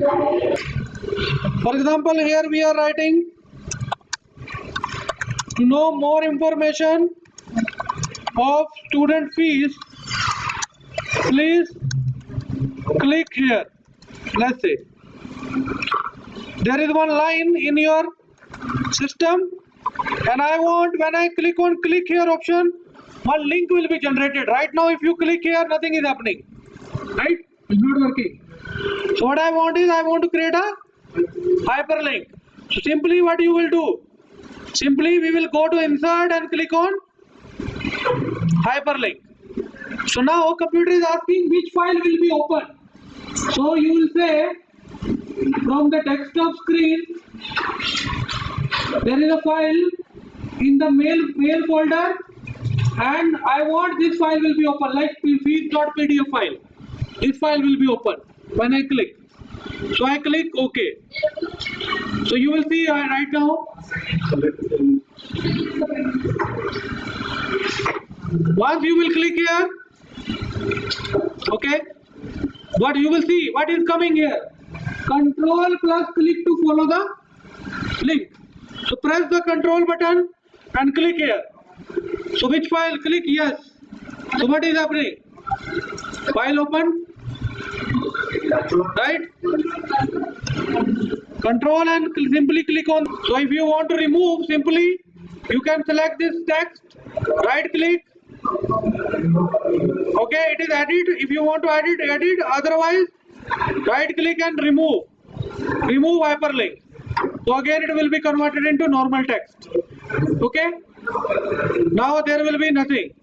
For example, here we are writing, to know more information of student fees, please click here. Let's say there is one line in your system, and I want, when I click on click here option, one link will be generated. Right now, if you click here, nothing is happening. Right? It's not working. So what I want is, I want to create a hyperlink. So simply what you will do, simply we will go to insert and click on hyperlink. So now computer is asking which file will be open. So you will say, from the desktop screen, there is a file in the mail folder, and I want this file will be open, like fees.pdf file. This file will be open when I click. So I click OK. So you will see right now. Once you will click here, okay, what you will see, what is coming here? Control plus click to follow the link. So press the control button and click here. So which file? Click yes. So what is happening? File open, right? Control and simply click on. So if you want to remove, simply you can select this text, right click. Okay, it is added. If you want to edit, edit. Otherwise, right click and remove hyperlink. So again it will be converted into normal text. Okay, now there will be nothing.